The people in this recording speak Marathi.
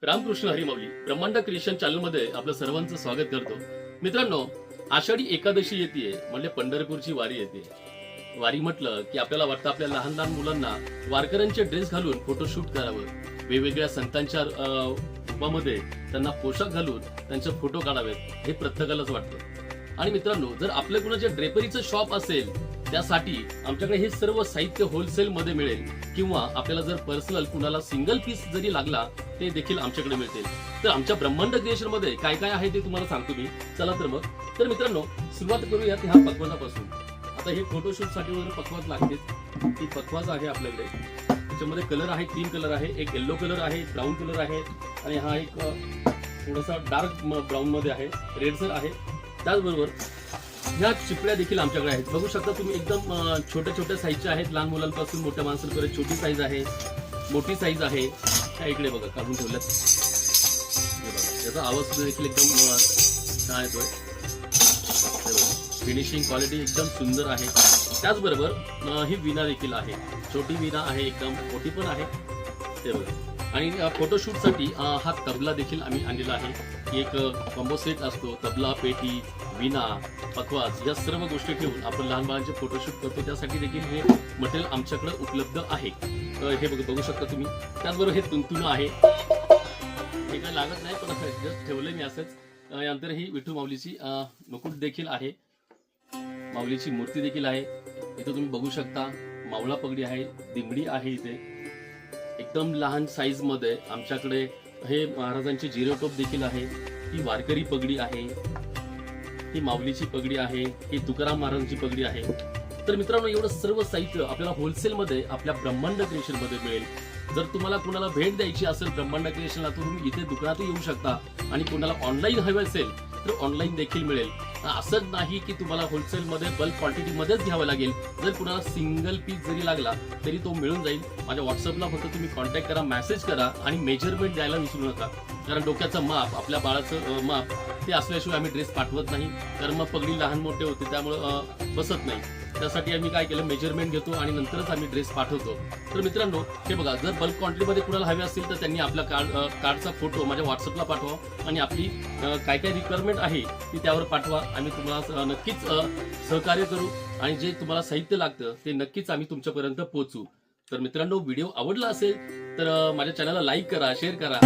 रामकृष्ण हरी माऊली ब्रह्मांड क्रिएशन चॅनल मध्ये आपलं सर्वांचं स्वागत करतो. मित्रांनो, आषाढी एकादशी येते म्हणजे पंढरपूरची वारी येते. वारी म्हटलं की आपल्याला वाटतं आपल्या लहान लहान मुलांना वारकऱ्यांचे ड्रेस घालून फोटोशूट करावं, वेगवेगळ्या संतांच्या रूपामध्ये त्यांना पोशाख घालून त्यांचे फोटो काढावेत, हे प्रत्येकालाच वाटतं. आणि मित्रांनो, जर आपल्या कुणाच्या ड्रेपरीचं शॉप असेल त्यासाठी आमच्याकडे हे सर्व साहित्य होलसेल मध्ये मिळेल, किंवा आपल्याला जर पर्सनल कुणाला सिंगल पीस जरी लागला ते देखील आमच्याकडे मिळतील. तर आमच्या ब्रह्मांड क्रिएशन मध्ये काय काय आहे ते तुम्हाला सांगतो मी. चला तर मग. तर मित्रांनो, सुरुवात करूयात ह्या पकवाजापासून. आता हे फोटोशूट साठी वगैरे पकवाज लागते. ती पकवाज आहे आपल्याकडे. त्याच्यामध्ये कलर आहे, 3 कलर आहे. एक येलो कलर आहे, ब्राऊन कलर आहे, आणि हा एक थोडासा डार्क ब्राऊन मध्ये आहे, रेडसर आहे. त्याचबरोबर ह्या चिपळ्या देखील आमच्याकडे आहेत. बघू शकता तुम्ही, एकदम छोट्या छोट्या साईजच्या आहेत. लहान मुलांपासून मोठ्या माणसांपर्यंत छोटी साईज आहे, मोठी साईज आहे. त्या इकडे बघा काढून ठेवल्यात. याचा आवाज सुद्धा देखील एकदम छान येतोय. फिनिशिंग क्वालिटी एकदम सुंदर आहे. त्याचबरोबर ही विना देखील आहे. छोटी विना आहे, एकदम मोठी पण आहे. ते बघा. आणि फोटोशूटसाठी हा तबला देखील आम्ही आणलेला आहे. एक कॉम्बो सेट असतो. तबला, पेटी, विना, पखवाज या सर्व गोष्टी ठेवून आपण लहान बाळांचे फोटोशूट करतो. त्यासाठी देखील हे मटेरियल आमच्याकडे उपलब्ध आहे. हे बघू शकता तुम्ही. त्याचबरोबर हे तुंतुन आहे. हे काय लागत नाही, पण जस्ट ठेवलंय मी असंच. यानंतर ही विठू माऊलीची मुकुट देखील आहे. माऊलीची मूर्ती देखील आहे. इथं तुम्ही बघू शकता. मावळा पगडी आहे, दिमडी आहे. इथे एकदम लहान साईज मध्ये आमच्याकडे हे महाराजांची जिरो टोप देखील आहे. ही वारकरी पगडी आहे, ही माऊलीची पगडी आहे, ही तुकाराम महाराजांची पगडी आहे. तर मित्रांनो, एवढं सर्व साहित्य आपल्याला होलसेल मध्ये आपल्या ब्रह्मांड क्रिएशन मध्ये मिळेल. जर तुम्हाला कुणाला भेट द्यायची असेल ब्रह्मांड क्रिएशनला, तर तुम्ही इथे दुकानात येऊ शकता. आणि कुणाला ऑनलाईन हवे असेल तर ऑनलाईन देखील मिळेल. असंच नाही की तुम्हाला होलसेल मध्ये बल्क क्वांटिटी मध्येच घ्यावं लागेल. जर कुणाला सिंगल पीस जरी लागला तरी तो मिळून जाईल. माझ्या व्हॉट्सअपला फक्त तुम्ही कॉन्टॅक्ट करा, मेसेज करा, आणि मेजरमेंट द्यायला विसरू नका. कारण डोक्याचं माप, आपल्या बाळाचं माप ते असल्याशिवाय आम्ही ड्रेस पाठवत नाही. कारण मग पगडी लहान मोठे होते, त्यामुळं बसत नाही. त्यासाठी आम्ही काय केलं, मेजरमेंट घेतो आणि नंतरच आम्ही ड्रेस पाठवतो. तर मित्रांनो, हे बघा, जर बल्क क्वांटिटीमध्ये कुणाला हवे असतील तर त्यांनी आपल्या कार्डचा फोटो माझ्या व्हॉट्सअपला पाठवा, आणि आपली काय काय रिक्वायरमेंट आहे ती त्यावर पाठवा. आम्ही तुम्हाला नक्कीच सहकार्य करू, आणि जे तुम्हाला साहित्य लागतं ते नक्कीच आम्ही तुमच्यापर्यंत पोहोचू. तर मित्रांनो, व्हिडिओ आवडला असेल तर माझ्या चॅनलला लाईक करा, शेअर करा.